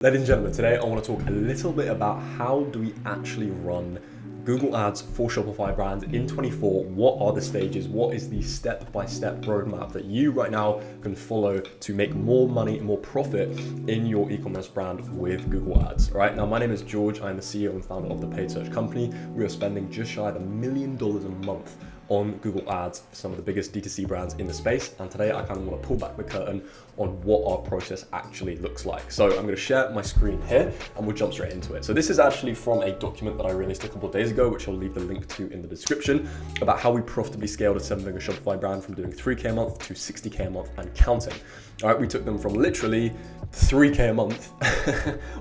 Ladies and gentlemen, today I want to talk a little bit about how do we actually run Google Ads for Shopify brands in 24. What are the stages? What is the step-by-step roadmap that you right now can follow to make more money and more profit in your e-commerce brand with Google Ads? All right, now my name is George. I'm the CEO and founder of the paid search company. We are spending just shy of $1 million a month on Google Ads for some of the biggest D2C brands in the space. And today I kind of want to pull back the curtain on what our process actually looks like. So I'm going to share my screen here and we'll jump straight into it. So this is actually from a document that I released a couple of days ago, which I'll leave the link to in the description, about how we profitably scaled a 7-figure Shopify brand from doing 3K a month to 60K a month and counting. All right, we took them from literally 3K a month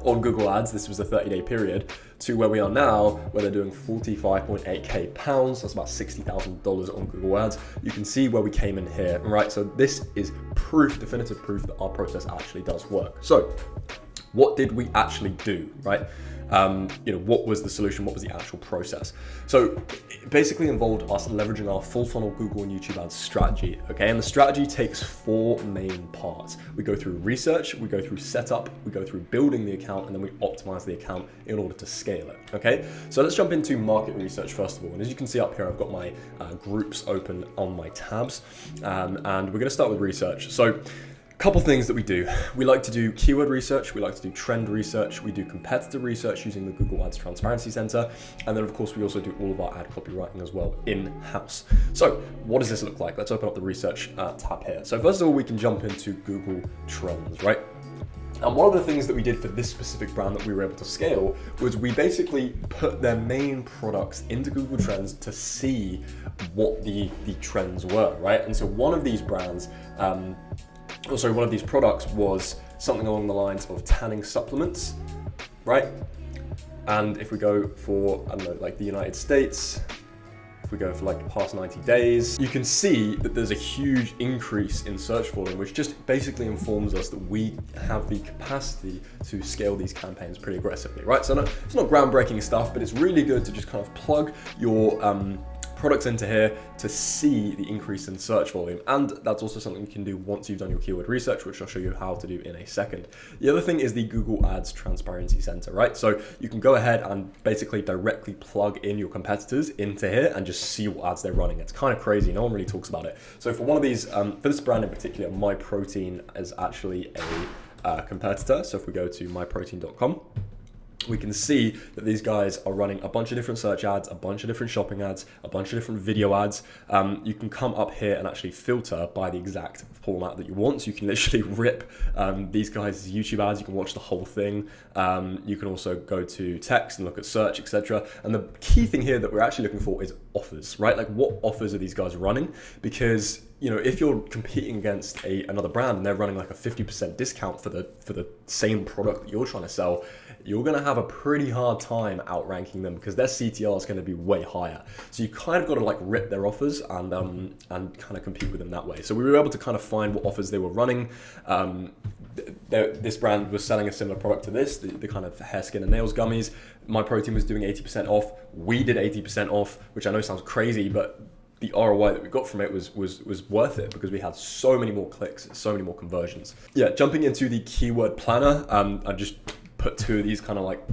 on Google Ads, this was a 30-day period, to where we are now, where they're doing 45.8K pounds, that's about $60,000 on Google Ads. You can see where we came in here, right? So this is proof, definitive proof that our process actually does work. So what did we actually do, right? What was the solution? What was the actual process? So it basically involved us leveraging our full funnel Google and YouTube ads strategy, okay? And the strategy takes 4 main parts. We go through research, we go through setup, we go through building the account, and then we optimize the account in order to scale it, okay? So let's jump into market research first of all. And as you can see up here, I've got my groups open on my tabs, and we're gonna start with research. So couple things that we do. We like to do keyword research, we like to do trend research, we do competitor research using the Google Ads Transparency Center, and then of course we also do all of our ad copywriting as well in-house. So what does this look like? Let's open up the research tab here. So first of all, we can jump into Google Trends, right? And one of the things that we did for this specific brand that we were able to scale was we basically put their main products into Google Trends to see what the trends were, right? And so one of these brands, one of these products was something along the lines of tanning supplements, right? And if we go for, I don't know, like the United States, if we go for like past 90 days, you can see that there's a huge increase in search volume, which just basically informs us that we have the capacity to scale these campaigns pretty aggressively, right? So it's not groundbreaking stuff, but it's really good to just kind of plug your products into here to see the increase in search volume. And that's also something you can do once you've done your keyword research, which I'll show you how to do in a second. The other thing is the Google Ads Transparency Center, right? So you can go ahead and basically directly plug in your competitors into here and just see what ads they're running. It's kind of crazy, no one really talks about it. So for one of these, for this brand in particular, MyProtein is actually a competitor. So if we go to myprotein.com, we can see that these guys are running a bunch of different search ads, a bunch of different shopping ads, a bunch of different video ads. You can come up here and actually filter by the exact format that you want. So you can literally rip these guys' YouTube ads. You can watch the whole thing. You can also go to text and look at search, etc. And the key thing here that we're actually looking for is offers, right? Like what offers are these guys running? Because if you're competing against another brand and they're running like a 50% discount for the same product that you're trying to sell, you're going to have a pretty hard time outranking them because their CTR is going to be way higher. So you kind of got to like rip their offers and kind of compete with them that way. So we were able to kind of find what offers they were running. This brand was selling a similar product to this, the kind of hair, skin, and nails gummies. MyProtein was doing 80% off. We did 80% off, which I know sounds crazy, but the ROI that we got from it was worth it because we had so many more clicks, so many more conversions. Yeah, jumping into the keyword planner, I just put 2 of these kind of like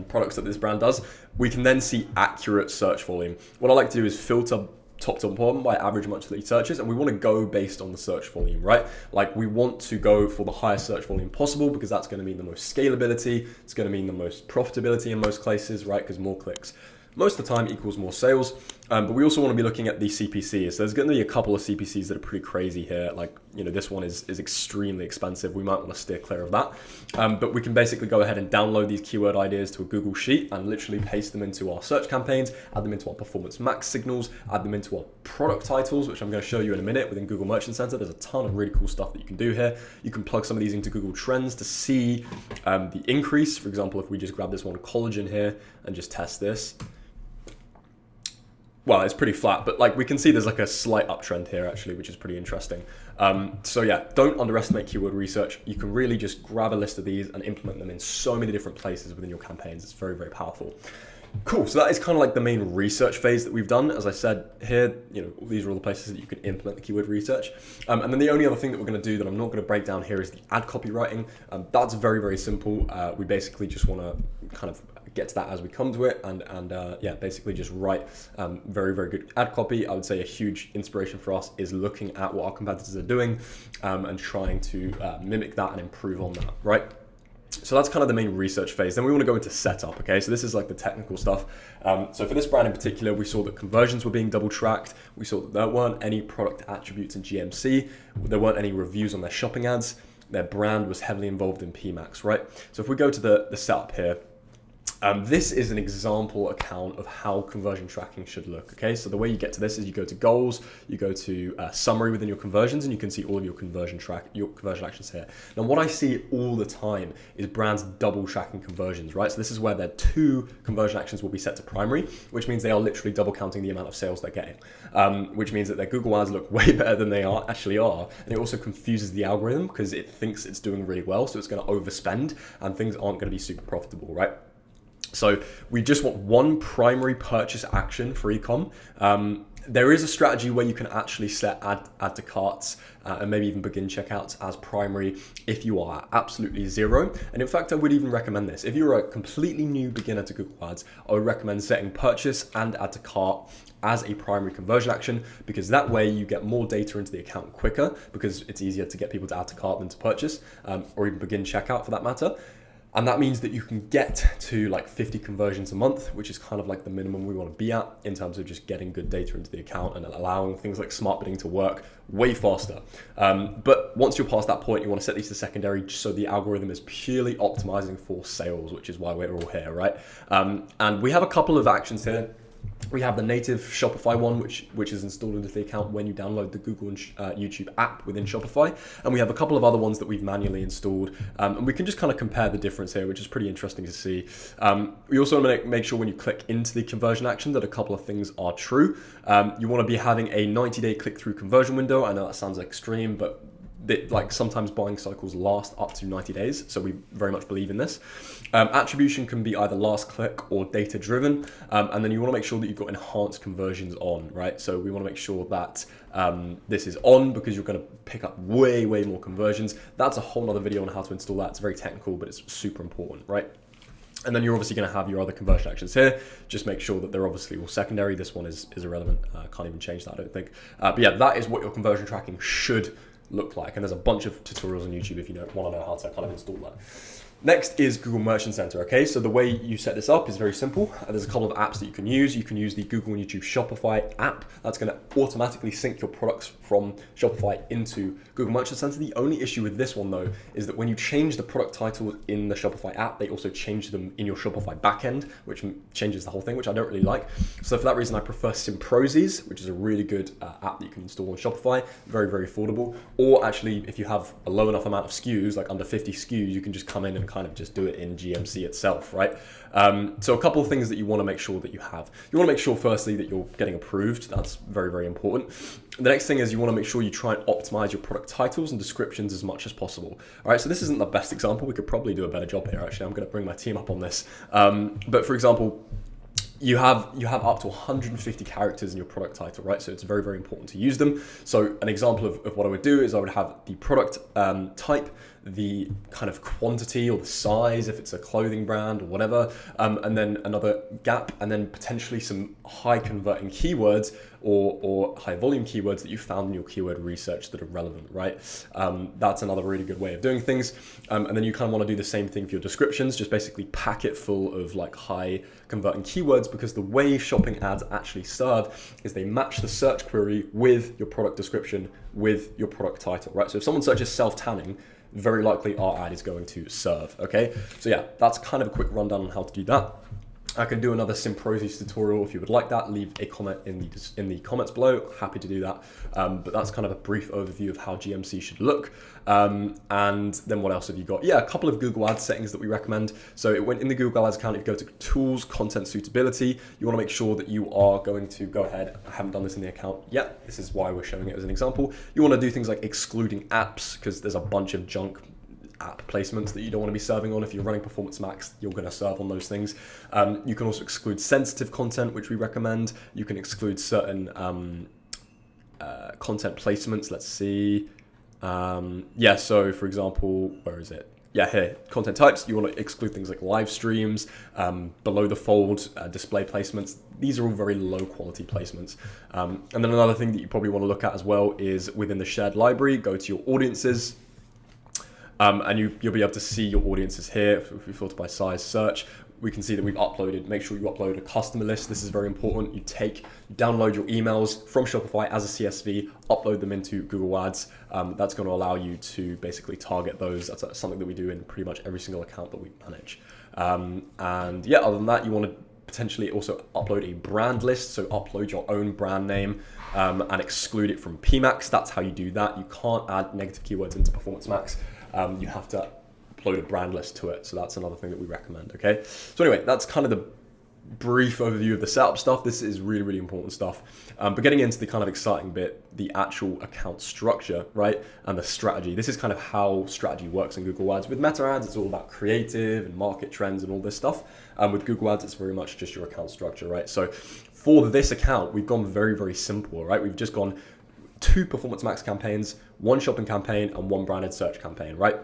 products that this brand does. We can then see accurate search volume. What I like to do is filter top to bottom by average monthly searches, and we want to go based on the search volume, right? Like we want to go for the highest search volume possible because that's going to mean the most scalability, it's going to mean the most profitability in most cases, right? Because more clicks most of the time equals more sales. But we also want to be looking at the CPCs. So there's going to be a couple of CPCs that are pretty crazy here. Like, this one is extremely expensive. We might want to steer clear of that. But we can basically go ahead and download these keyword ideas to a Google Sheet and literally paste them into our search campaigns, add them into our performance max signals, add them into our product titles, which I'm going to show you in a minute within Google Merchant Center. There's a ton of really cool stuff that you can do here. You can plug some of these into Google Trends to see the increase. For example, if we just grab this one collagen here and just test this, well, it's pretty flat, but like we can see there's like a slight uptrend here actually, which is pretty interesting. So yeah, don't underestimate keyword research. You can really just grab a list of these and implement them in so many different places within your campaigns. It's very, very powerful. Cool, so that is kind of like the main research phase that we've done. As I said here, these are all the places that you can implement the keyword research. And then the only other thing that we're going to do that I'm not going to break down here is the ad copywriting. That's very, very simple. We basically just want to kind of get to that as we come to it, and basically just write very, very good ad copy. I would say a huge inspiration for us is looking at what our competitors are doing and trying to mimic that and improve on that, right? So that's kind of the main research phase. Then we want to go into setup, okay? So this is like the technical stuff. So for this brand in particular, we saw that conversions were being double tracked. We saw that there weren't any product attributes in GMC. There weren't any reviews on their shopping ads. Their brand was heavily involved in PMAX, right? So if we go to the setup here, this is an example account of how conversion tracking should look, okay? So the way you get to this is you go to goals, you go to summary within your conversions, and you can see all of your conversion actions here. Now, what I see all the time is brands double tracking conversions, right? So this is where their 2 conversion actions will be set to primary, which means they are literally double counting the amount of sales they're getting, which means that their Google ads look way better than they actually are. And it also confuses the algorithm because it thinks it's doing really well, so it's going to overspend and things aren't going to be super profitable, right? So we just want one primary purchase action for ecom. There is a strategy where you can actually set add to carts and maybe even begin checkouts as primary if you are absolutely zero. And in fact, I would even recommend this. If you're a completely new beginner to Google Ads, I would recommend setting purchase and add to cart as a primary conversion action, because that way you get more data into the account quicker, because it's easier to get people to add to cart than to purchase, or even begin checkout for that matter. And that means that you can get to like 50 conversions a month, which is kind of like the minimum we want to be at in terms of just getting good data into the account and allowing things like smart bidding to work way faster. But once you're past that point, you want to set these to secondary so the algorithm is purely optimizing for sales, which is why we're all here, right? And we have a couple of actions here. We have the native Shopify one, which is installed into the account when you download the Google and YouTube app within Shopify. And we have a couple of other ones that we've manually installed. And we can just kind of compare the difference here, which is pretty interesting to see. We also want to make sure when you click into the conversion action that a couple of things are true. You want to be having a 90-day click-through conversion window. I know that sounds extreme, but like sometimes buying cycles last up to 90 days. So we very much believe in this. Attribution can be either last click or data driven. And then you want to make sure that you've got enhanced conversions on, right? So we want to make sure that this is on because you're going to pick up way more conversions. That's a whole other video on how to install that. It's very technical, but it's super important, right? And then you're obviously going to have your other conversion actions here. Just make sure that they're obviously all secondary. This one is irrelevant. Can't even change that, I don't think. But yeah, that is what your conversion tracking should look like. And there's a bunch of tutorials on YouTube if you want to know how to kind of install that. Next is Google Merchant Center, okay? So the way you set this up is very simple. There's a couple of apps that you can use. You can use the Google and YouTube Shopify app. That's gonna automatically sync your products from Shopify into Google Merchant Center. The only issue with this one though, is that when you change the product titles in the Shopify app, they also change them in your Shopify backend, which changes the whole thing, which I don't really like. So for that reason, I prefer Simprozis, which is a really good app that you can install on Shopify. Very affordable. Or actually, if you have a low enough amount of SKUs, like under 50 SKUs, you can just come in and kind of just do it in GMC itself, right? So a couple of things that you want to make sure that you have. You want to make sure firstly that you're getting approved. That's very important. The next thing is you want to make sure you try and optimize your product titles and descriptions as much as possible. All right, so this isn't the best example. We could probably do a better job here, actually. I'm going to bring my team up on this. But for example, you have up to 150 characters in your product title, right? So it's very important to use them. So an example of what I would do is I would have the product type, the kind of quantity or the size, if it's a clothing brand or whatever, and then another gap, and then potentially some high converting keywords or high volume keywords that you found in your keyword research that are relevant, right? That's another really good way of doing things. And then you kind of want to do the same thing for your descriptions, just basically pack it full of like high converting keywords, because the way shopping ads actually serve is they match the search query with your product description, with your product title, right? So if someone searches self-tanning, very likely our ad is going to serve, okay? So yeah, that's kind of a quick rundown on how to do that. I can do another Simprozis tutorial if you would like that. Leave a comment in the comments below. Happy to do that. But that's kind of a brief overview of how GMC should look. And then what else have you got? Yeah, a couple of Google Ads settings that we recommend. So it went in the Google Ads account. If you go to Tools, Content Suitability, you want to make sure that you are going to go ahead. I haven't done this in the account yet. This is why we're showing it as an example. You want to do things like excluding apps, because there's a bunch of junk app placements that you don't want to be serving on. If you're running Performance Max, you're going to serve on those things. You can also exclude sensitive content, which we recommend. You can exclude certain content placements. Let's see. So for example, where is it? Yeah, here, content types. You want to exclude things like live streams, below the fold, display placements. These are all very low quality placements. And then another thing that you probably want to look at as well is within the shared library, go to your audiences. And you'll be able to see your audiences here. If we filter by size search, we can see that we've uploaded. Make sure you upload a customer list. This is very important. You download your emails from Shopify as a CSV, upload them into Google Ads. That's going to allow you to basically target those. That's something that we do in pretty much every single account that we manage. Other than that, you want to potentially also upload a brand list. So upload your own brand name and exclude it from PMax. That's how you do that. You can't add negative keywords into Performance Max. You have to upload a brand list to it. So that's another thing that we recommend, okay? So anyway, that's kind of the brief overview of the setup stuff. This is really, really important stuff. But getting into the kind of exciting bit, the actual account structure, right? And the strategy. This is kind of how strategy works in Google Ads. With Meta Ads, it's all about creative and market trends and all this stuff. With Google Ads, it's very much just your account structure, right? So for this account, we've gone very, very simple, right? We've just gone 2 Performance Max campaigns, 1 shopping campaign, and 1 branded search campaign, right?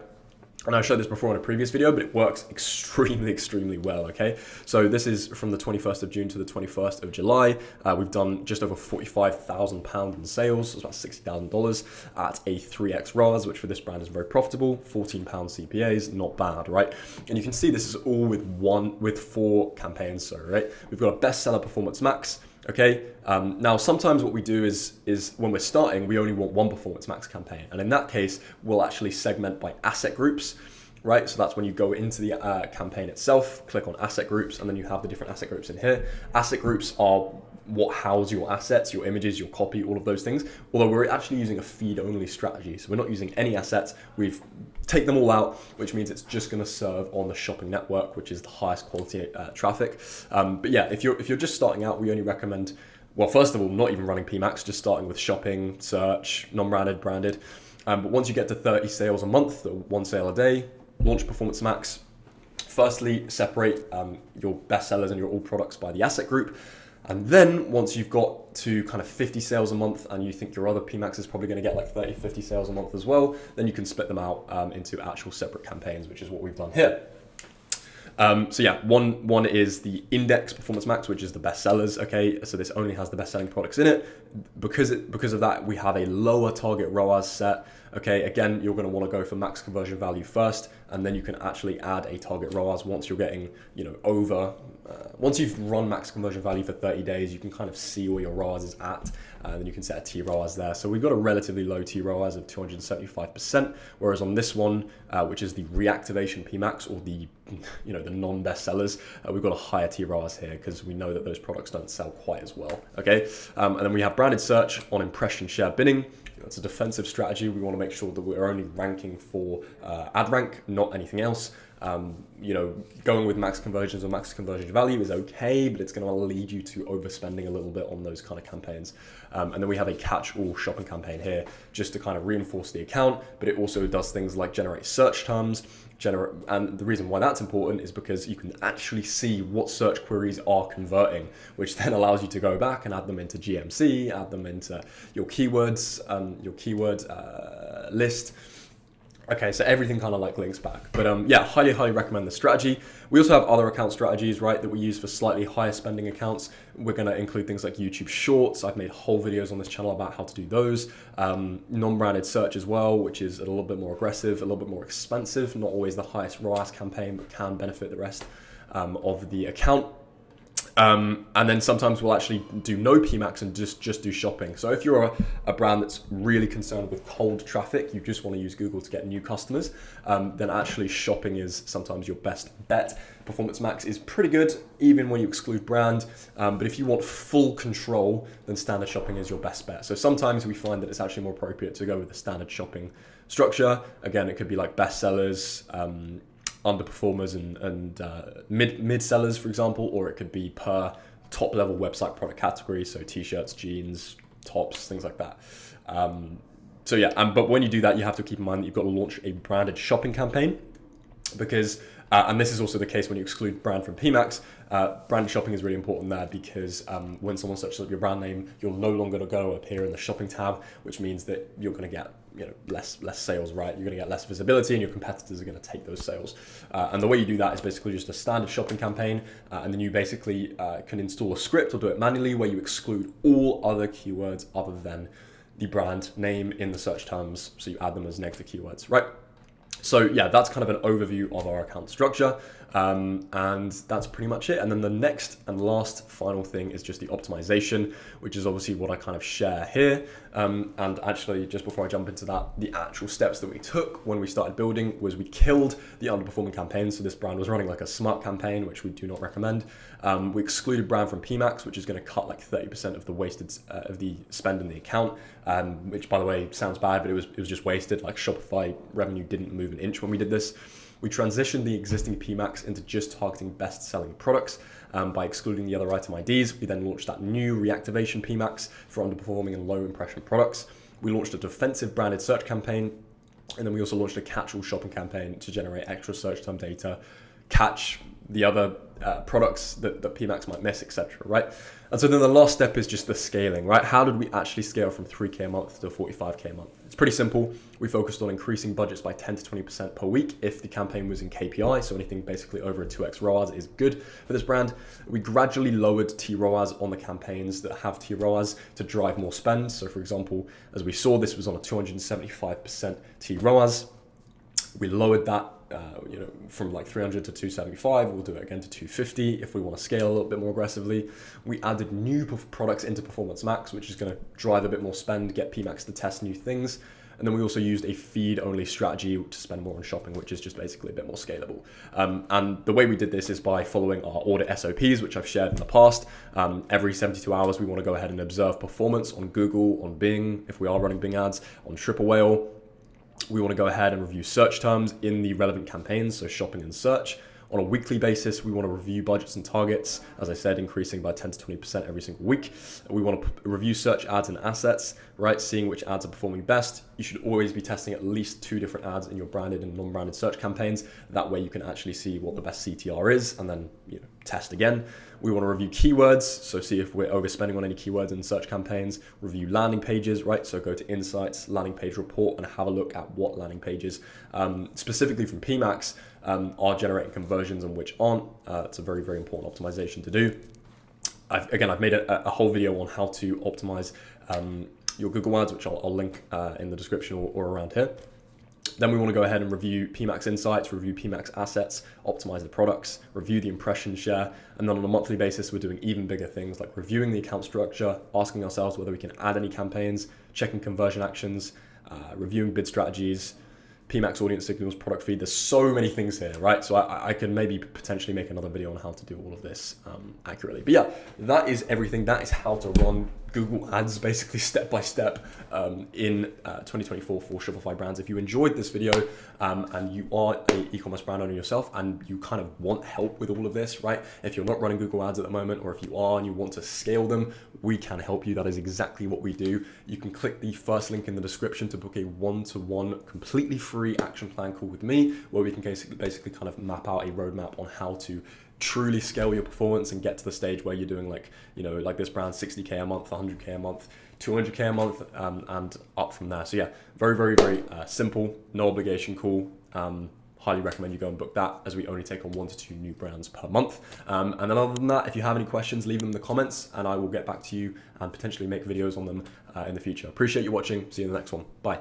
And I showed this before in a previous video, but it works extremely, extremely well, okay? So this is from the 21st of June to the 21st of July. We've done just over £45,000 in sales, so it's about $60,000 at a 3x ROAS, which for this brand is very profitable, £14 CPAs, not bad, right? And you can see this is all with 4 campaigns, so, right? We've got a bestseller Performance Max, okay, now sometimes what we do is when we're starting, we only want 1 Performance Max campaign. And in that case, we'll actually segment by asset groups, right? So that's when you go into the campaign itself, click on asset groups, and then you have the different asset groups in here. Asset groups are what house your assets, your images, your copy, all of those things. Although we're actually using a feed only strategy. So we're not using any assets. We've take them all out, which means it's just going to serve on the shopping network, which is the highest quality traffic. But yeah, if you're just starting out, we only recommend, well, first of all, not even running PMax, just starting with shopping, search, non-branded, branded. But once you get to 30 sales a month, 1 sale a day, launch Performance Max. Firstly, separate your best sellers and your all products by the asset group. And then once you've got to kind of 50 sales a month and you think your other PMax is probably going to get like 30, 50 sales a month as well, then you can split them out into actual separate campaigns, which is what we've done here. One is the index Performance Max, which is the best sellers. Okay, so this only has the best selling products in it. Because of that, we have a lower target ROAS set. Okay, again, you're going to want to go for max conversion value first, and then you can actually add a target ROAS once you're getting, once you've run max conversion value for 30 days, you can kind of see where your ROAS is at, and then you can set a T ROAS there. So we've got a relatively low T ROAS of 275%, whereas on this one, which is the reactivation PMax or the non-best sellers, we've got a higher T ROAS here because we know that those products don't sell quite as well. Okay, and then we have branded search on impression share bidding. It's a defensive strategy. We want to make sure that we're only ranking for ad rank, not anything else. Going with max conversions or max conversion value is okay, but it's going to lead you to overspending a little bit on those kind of campaigns. And then we have a catch-all shopping campaign here just to kind of reinforce the account, but it also does things like generate search terms, and the reason why that's important is because you can actually see what search queries are converting, which then allows you to go back and add them into GMC, add them into your keywords, your keyword list. Okay, so everything kind of like links back. But highly, highly recommend the strategy. We also have other account strategies, right, that we use for slightly higher spending accounts. We're going to include things like YouTube Shorts. I've made whole videos on this channel about how to do those. Non-branded search as well, which is a little bit more aggressive, a little bit more expensive, not always the highest ROAS campaign, but can benefit the rest of the account. And then sometimes we'll actually do no PMax and just do shopping. So if you're a brand that's really concerned with cold traffic, you just want to use Google to get new customers, then actually shopping is sometimes your best bet. Performance Max is pretty good, even when you exclude brand. But if you want full control, then standard shopping is your best bet. So sometimes we find that it's actually more appropriate to go with the standard shopping structure. Again, it could be like best sellers, underperformers and mid sellers, for example, or it could be per top level website product category, so t-shirts, jeans, tops, things like that. So yeah, but when you do that, you have to keep in mind that you've got to launch a branded shopping campaign, because, and this is also the case when you exclude brand from PMAX, brand shopping is really important there, because when someone searches up your brand name, you're no longer going to appear in the shopping tab, which means that you're going to get less sales, right? You're going to get less visibility, and your competitors are going to take those sales. And the way you do that is basically just a standard shopping campaign, and then you basically can install a script or do it manually where you exclude all other keywords other than the brand name in the search terms, so you add them as negative keywords, right? So yeah, that's kind of an overview of our account structure, and that's pretty much it. And then the next and last final thing is just the optimization, which is obviously what I kind of share here. And actually, just before I jump into that, the actual steps that we took when we started building was we killed the underperforming campaigns. So this brand was running like a smart campaign, which we do not recommend. We excluded brand from PMAX, which is going to cut like 30% of the wasted of the spend in the account, which by the way sounds bad, but it was just wasted. Like Shopify revenue didn't move an inch when we did this. We transitioned the existing PMAX into just targeting best-selling products by excluding the other item IDs. We then launched that new reactivation PMAX for underperforming and low impression products. We launched a defensive branded search campaign, and then we also launched a catch-all shopping campaign to generate extra search term data, catch the other products that PMAX might miss, etc. Right? And so then the last step is just the scaling, right? How did we actually scale from 3K a month to 45K a month? It's pretty simple. We focused on increasing budgets by 10 to 20% per week if the campaign was in KPI, so anything basically over a 2x ROAS is good for this brand. We gradually lowered TROAS on the campaigns that have TROAS to drive more spend. So for example, as we saw, this was on a 275% TROAS. We lowered that from like 300 to 275. We'll do it again to 250 if we want to scale a little bit more aggressively. We added new products into Performance Max, which is going to drive a bit more spend, get PMAX to test new things. And then we also used a feed-only strategy to spend more on shopping, which is just basically a bit more scalable. And the way we did this is by following our audit SOPs, which I've shared in the past. Every 72 hours, we want to go ahead and observe performance on Google, on Bing, if we are running Bing ads, on Triple Whale. We want to go ahead and review search terms in the relevant campaigns, so shopping and search. On a weekly basis, we want to review budgets and targets, as I said, increasing by 10 to 20% every single week. We want to review search ads and assets, right? Seeing which ads are performing best. You should always be testing at least 2 different ads in your branded and non-branded search campaigns. That way you can actually see what the best CTR is and then test again. We want to review keywords, so see if we're overspending on any keywords in search campaigns. Review landing pages, right? So go to Insights, landing page report, and have a look at what landing pages, specifically from PMAX, are generating conversions and which aren't. It's a very, very important optimization to do. I've made a whole video on how to optimize your Google Ads, which I'll link in the description or around here. Then we want to go ahead and review PMAX Insights, review PMAX Assets, optimize the products, review the impression share, and then on a monthly basis, we're doing even bigger things like reviewing the account structure, asking ourselves whether we can add any campaigns, checking conversion actions, reviewing bid strategies, PMAX audience signals, product feed. There's so many things here, right? So I can maybe potentially make another video on how to do all of this accurately. But yeah, that is everything. That is how to run Google Ads basically step by step in 2024 for Shopify brands. If you enjoyed this video and you are an e-commerce brand owner yourself and you kind of want help with all of this, right? If you're not running Google Ads at the moment, or if you are and you want to scale them, we can help you. That is exactly what we do. You can click the first link in the description to book a one-to-one completely free action plan call with me, where we can basically kind of map out a roadmap on how to truly scale your performance and get to the stage where you're doing like this brand, 60K a month, 100K a month, 200K a month, and up from there. So yeah, very, very, very simple, no obligation call. Highly recommend you go and book that, as we only take on 1 to 2 new brands per month. And then other than that, if you have any questions, leave them in the comments and I will get back to you and potentially make videos on them in the future. Appreciate you watching. See you in the next one. Bye.